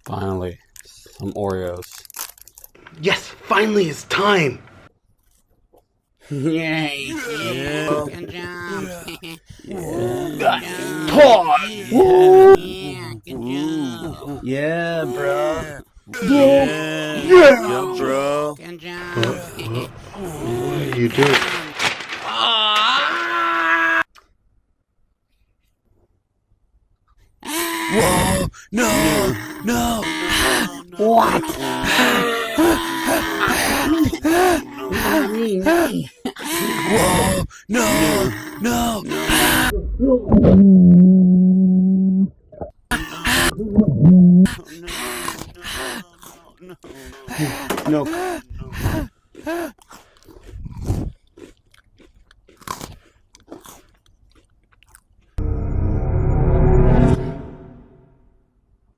Finally, some Oreos. Yes, finally it's time! Yay! Yeah. Good job! Todd! Yeah, good job! Yeah, bro. Yeah, bro. Good job! What are you doing? Whoa! No! What? Me. Whoa! No! No,